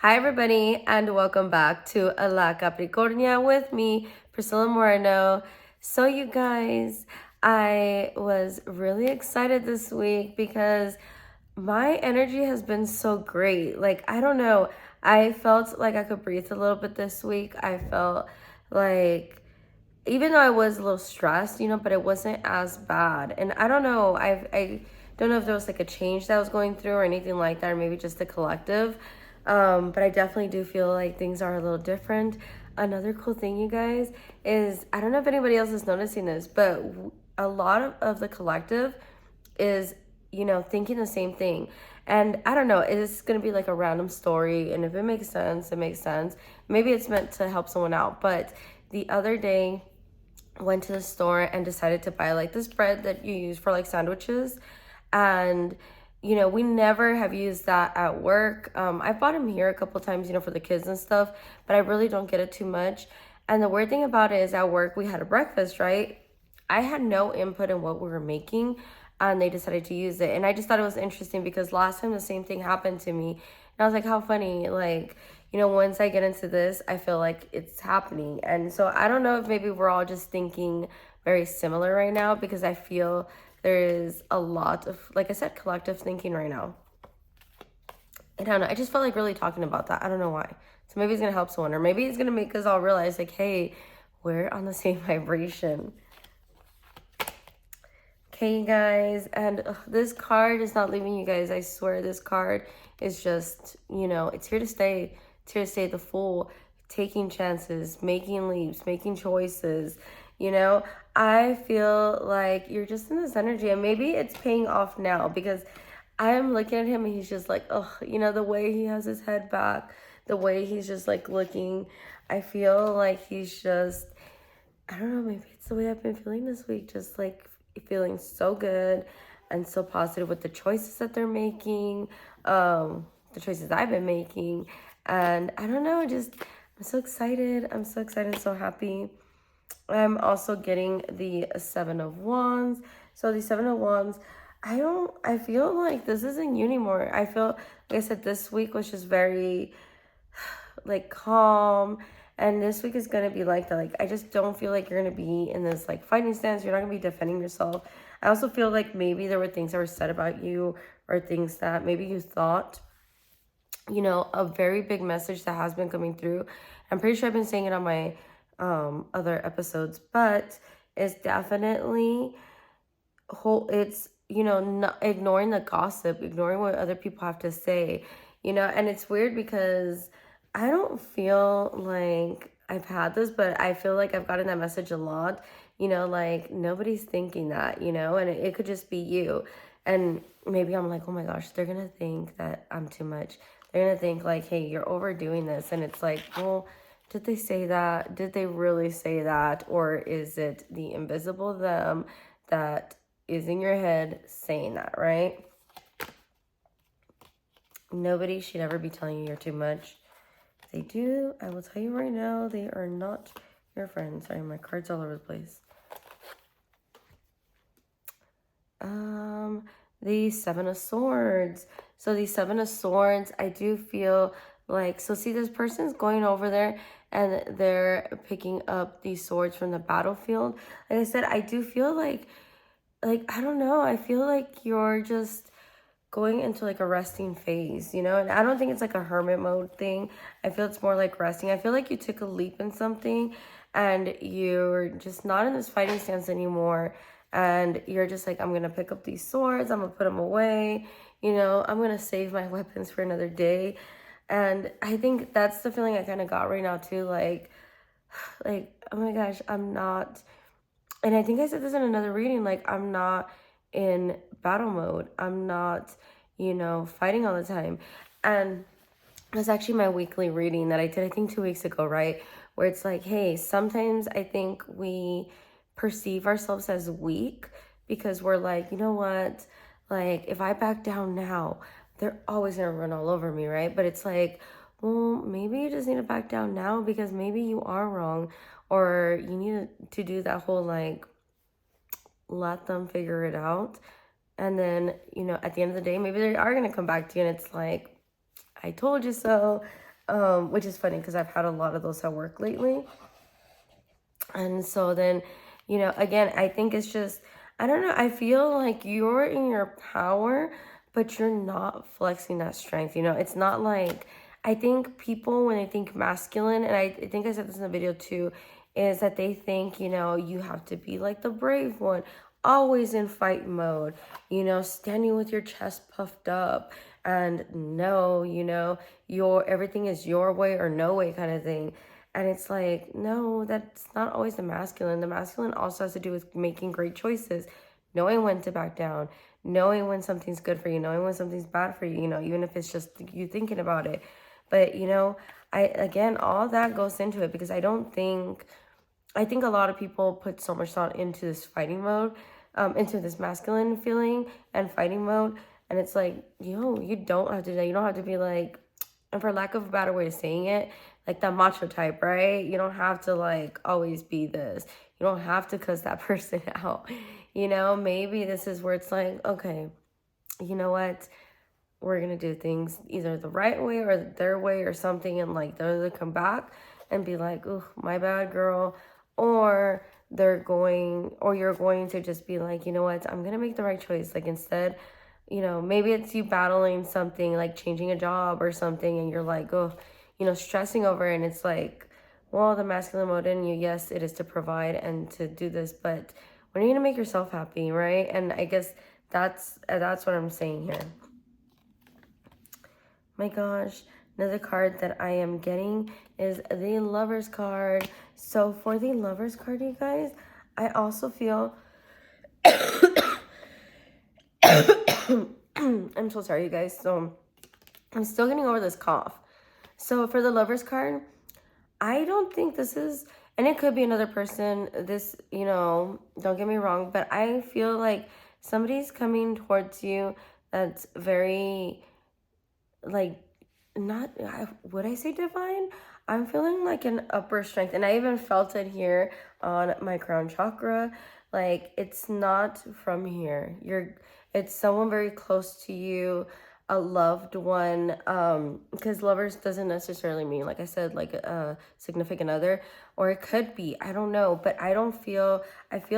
Hi, everybody, and welcome back to La Capricornia with me, Priscilla Moreno. So, you guys, I was really excited this week because my energy has been so great. Like, I don't know, I felt like I could breathe a little bit this week. I felt like, even though I was a little stressed, but it wasn't as bad. And I don't know, I don't know if there was like a change that I was going through or anything like that, or maybe just the collective. But I definitely do feel like things are a little different. Another cool thing, you guys, is I don't know if anybody else is noticing this, but a lot of the collective is, thinking the same thing. And I don't know, it's going to be like a random story. And if it makes sense, it makes sense. Maybe it's meant to help someone out. But the other day, went to the store and decided to buy like this bread that you use for like sandwiches. And we never have used that at work. I bought them here a couple times, for the kids and stuff, but I really don't get it too much. And the weird thing about it is at work we had a breakfast, right? I had no input in what we were making, and they decided to use it. And I just thought it was interesting because last time the same thing happened to me. And I was like, how funny. Like, once I get into this, I feel like it's happening. And so I don't know if maybe we're all just thinking very similar right now, because I feel there is a lot of, like I said, collective thinking right now. And I don't know, I just felt like really talking about that. I don't know why. So maybe it's going to help someone, or maybe it's going to make us all realize, like, hey, we're on the same vibration. Okay, guys, and this card is not leaving you guys. I swear this card is just, it's here to stay. It's here to stay, the Fool, taking chances, making leaps, making choices. I feel like you're just in this energy, and maybe it's paying off now, because I'm looking at him and he's just like, oh, the way he has his head back, the way he's just like looking. I feel like he's just, I don't know, maybe it's the way I've been feeling this week, just like feeling so good and so positive with the choices that they're making, the choices I've been making. And I don't know, just, I'm so excited. I'm so excited, so happy. I'm also getting the Seven of Wands. So the Seven of Wands, I feel like this isn't you anymore. I feel, like I said, this week was just very like calm, and this week is going to be like that. Like, I just don't feel like you're going to be in this like fighting stance. You're not going to be defending yourself. I also feel like maybe there were things that were said about you, or things that maybe you thought, a very big message that has been coming through. I'm pretty sure I've been saying it on my other episodes, but it's definitely it's not ignoring the gossip, ignoring what other people have to say. And it's weird because I don't feel like I've had this, but I feel like I've gotten that message a lot. Like, nobody's thinking that, and it could just be you. And maybe I'm like, oh my gosh, they're gonna think that I'm too much. They're gonna think like, hey, you're overdoing this. And it's like, well, did they say that? Did they really say that? Or is it the invisible them that is in your head saying that, right? Nobody should ever be telling you you're too much. If they do, I will tell you right now, they are not your friends. Sorry, my cards all over the place. The Seven of Swords. So the Seven of Swords, I do feel like, so see, this person's going over there and they're picking up these swords from the battlefield. Like I said, I do feel like, I don't know, I feel like you're just going into like a resting phase, and I don't think it's like a hermit mode thing. I feel it's more like resting. I feel like you took a leap in something and you're just not in this fighting stance anymore, and you're just like, I'm gonna pick up these swords, I'm gonna put them away, I'm gonna save my weapons for another day. And I think that's the feeling I kind of got right now too, like oh my gosh, I'm not, and I think I said this in another reading, like, I'm not in battle mode. I'm not, fighting all the time. And that's actually my weekly reading that I did, I think 2 weeks ago, right? Where it's like, hey, sometimes I think we perceive ourselves as weak because we're like, you know what? Like, if I back down now, they're always going to run all over me, right? But it's like, well, maybe you just need to back down now because maybe you are wrong, or you need to do that whole like, let them figure it out. And then, at the end of the day, maybe they are going to come back to you and it's like, I told you so. which is funny because I've had a lot of those at work lately. And so then, you know, again, I think it's just, I don't know, I feel like you're in your power, but you're not flexing that strength. You know, it's not like, I think people, when they think masculine, and I think I said this in the video too, is that they think, you know, you have to be like the brave one, always in fight mode, you know, standing with your chest puffed up, and no, you know, everything is your way or no way kind of thing. And it's like, no, that's not always the masculine. The masculine also has to do with making great choices, knowing when to back down, knowing when something's good for you, knowing when something's bad for you, you know, even if it's just you thinking about it. But, you know, again, all that goes into it because I think a lot of people put so much thought into this fighting mode, into this masculine feeling and fighting mode. And it's like, you don't have to do that. You don't have to be like, and for lack of a better way of saying it, like that macho type, right? You don't have to like always be this. You don't have to cuss that person out. You know, maybe this is where it's like, okay, you know what? We're going to do things either the right way or their way or something. And like, they'll either come back and be like, ooh, my bad, girl. Or you're going to just be like, you know what? I'm going to make the right choice. Like instead, you know, maybe it's you battling something like changing a job or something and you're like, oh, you know, stressing over it. And it's like, well, the masculine mode in you, yes, it is to provide and to do this, but when are you going to make yourself happy, right? And I guess that's what I'm saying here. My gosh, another card that I am getting is the Lover's card. So for the Lover's card, you guys, I also feel I'm so sorry, you guys. So I'm still getting over this cough. So for the Lover's card, I don't think this is, and it could be another person, this, you know, don't get me wrong, but I feel like somebody's coming towards you that's very, like, not, would I say divine? I'm feeling like an upper strength, and I even felt it here on my crown chakra. Like, it's not from here. It's someone very close to you, a loved one, because lovers doesn't necessarily mean, like I said, like a significant other, or it could be, I don't know, but I feel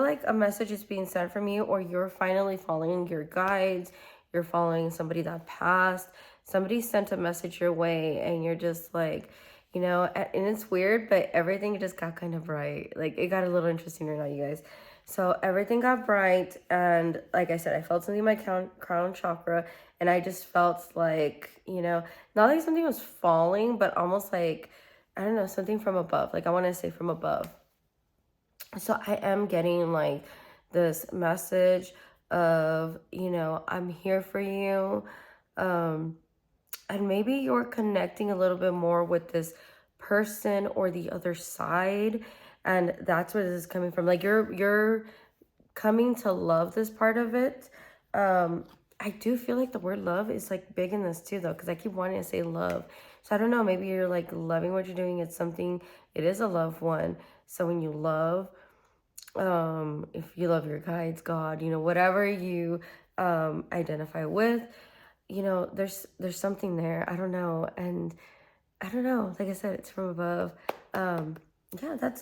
like a message is being sent from you, or you're finally following your guides, you're following somebody that passed, somebody sent a message your way, and you're just like, you know, and it's weird, but everything just got kind of bright. Like, it got a little interesting right now, you guys. So everything got bright, and like I said, I felt something in my crown chakra, and I just felt like, you know, not like something was falling, but almost like, I don't know, something from above. Like, I want to say from above. So I am getting like this message of, you know, I'm here for you. And maybe you're connecting a little bit more with this person or the other side, and that's where this is coming from. Like, you're coming to love this part of it. I do feel like the word love is like big in this too, though, because I keep wanting to say love. So I don't know, maybe you're like loving what you're doing. It is a loved one. So when you love, if you love your guides, God, you know, whatever you identify with, you know, there's something there. I don't know. And I don't know. Like I said, it's from above. Yeah, oh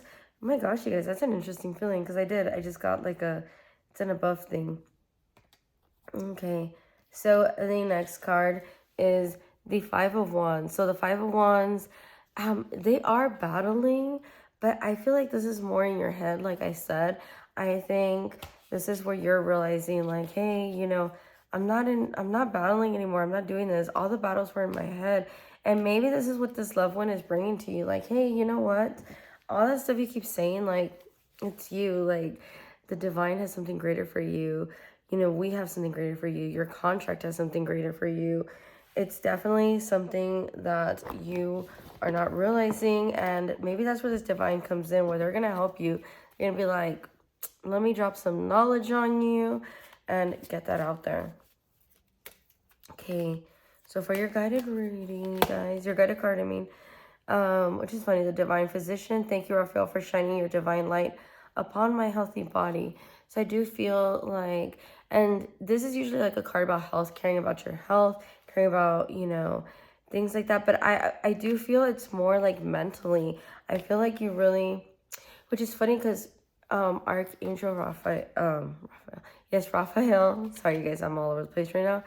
my gosh, you guys, that's an interesting feeling because I just got like it's an above thing. Okay. So the next card is the Five of Wands. So the Five of Wands, they are battling, but I feel like this is more in your head. Like I said, I think this is where you're realizing like, hey, you know, I'm not battling anymore. I'm not doing this. All the battles were in my head. And maybe this is what this loved one is bringing to you. Like, hey, you know what? All that stuff you keep saying, like, it's you. Like, the divine has something greater for you. You know, we have something greater for you. Your contract has something greater for you. It's definitely something that you are not realizing. And maybe that's where this divine comes in, where they're going to help you. They're going to be like, let me drop some knowledge on you and get that out there. Okay, so for your guided reading, guys, your guided card, I mean, which is funny, the Divine Physician. Thank you, Raphael, for shining your divine light upon my healthy body. So I do feel like, and this is usually like a card about health, caring about your health, caring about, you know, things like that. But I do feel it's more like mentally. I feel like you really, which is funny because Archangel Raphael, sorry you guys, I'm all over the place right now,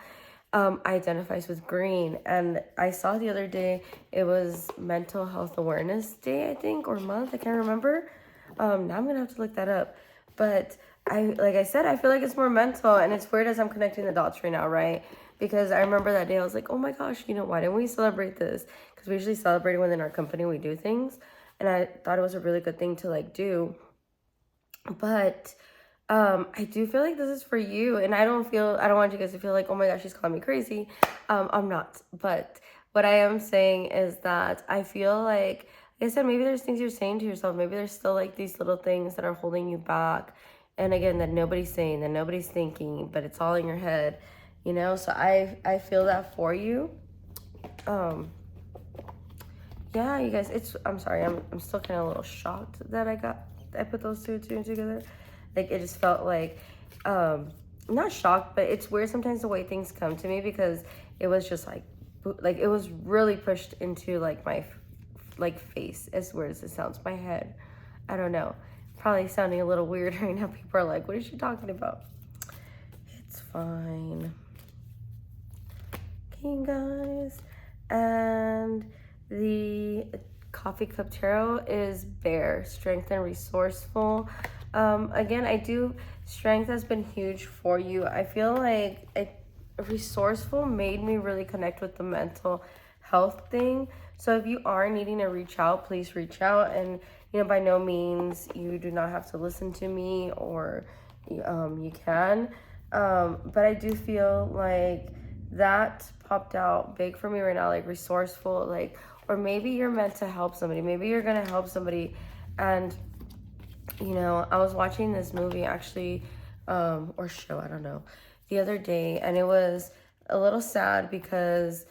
identifies with green. And I saw the other day, it was Mental Health Awareness Day, I think, or month, I can't remember. Now I'm gonna have to look that up. But like I said, I feel like it's more mental, and it's weird as I'm connecting the dots right now, right? Because I remember that day I was like, oh my gosh, why didn't we celebrate this? Because we usually celebrate it within our company, we do things. And I thought it was a really good thing to like do. But I do feel like this is for you, and I don't want you guys to feel like, oh my gosh, she's calling me crazy. I'm not. But what I am saying is that I feel like I said, maybe there's things you're saying to yourself. Maybe there's still like these little things that are holding you back. And again, that nobody's saying, that nobody's thinking, but it's all in your head, So I feel that for you. Yeah, you guys, I'm sorry, I'm still kind of a little shocked that I put those two together. Like, it just felt like, not shocked, but it's weird sometimes the way things come to me, because it was just like it was really pushed into like my face, as weird as it sounds, my head. I don't know, probably sounding a little weird right now. People are like, what is she talking about? It's fine. Okay, guys. And the Coffee Cup Tarot is Bear, strength and resourceful. Again, strength has been huge for you. I feel like resourceful made me really connect with the mental health thing. So if you are needing to reach out, please reach out. And, by no means, you do not have to listen to me, or you can. But I do feel like that popped out big for me right now, like resourceful, like, or maybe you're meant to help somebody. Maybe you're gonna help somebody. And I was watching this movie actually, or show, I don't know, the other day, and it was a little sad because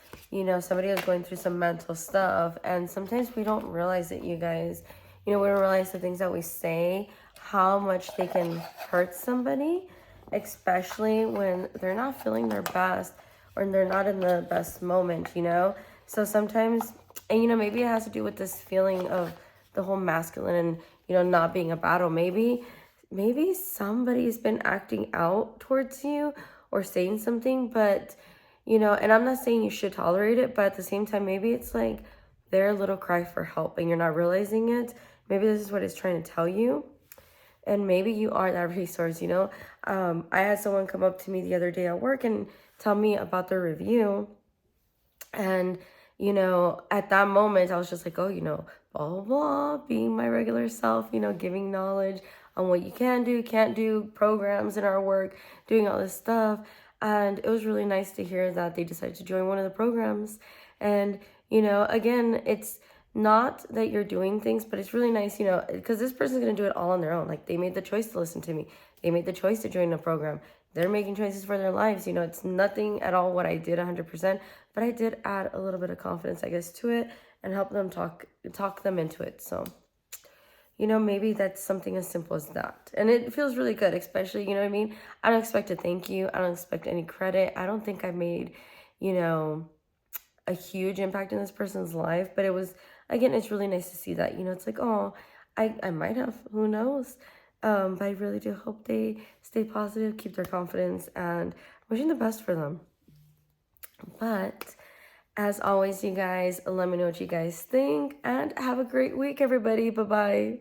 somebody was going through some mental stuff, and sometimes we don't realize it, you guys. We don't realize the things that we say, how much they can hurt somebody, especially when they're not feeling their best, or they're not in the best moment, So sometimes, and maybe it has to do with this feeling of the whole masculine and, not being a battle. Maybe somebody's been acting out towards you or saying something, but, and I'm not saying you should tolerate it, but at the same time, maybe it's like their little cry for help and you're not realizing it. Maybe this is what it's trying to tell you. And maybe you are that resource, I had someone come up to me the other day at work and tell me about their review. And, at that moment, I was just like, oh, blah, blah, blah, being my regular self, giving knowledge on what you can do, can't do, programs in our work, doing all this stuff. And it was really nice to hear that they decided to join one of the programs. And, again, it's not that you're doing things, but it's really nice, because this person's going to do it all on their own. Like, they made the choice to listen to me. They made the choice to join the program. They're making choices for their lives. It's nothing at all what I did 100%, but I did add a little bit of confidence, I guess, to it and help them talk them into it. So, maybe that's something as simple as that. And it feels really good, especially, you know what I mean? I don't expect a thank you. I don't expect any credit. I don't think I made, a huge impact in this person's life, but it was, again, it's really nice to see that, it's like, oh, I might have, who knows? But I really do hope they stay positive, keep their confidence, and wishing the best for them. But as always, you guys, let me know what you guys think, and have a great week, everybody. Bye-bye.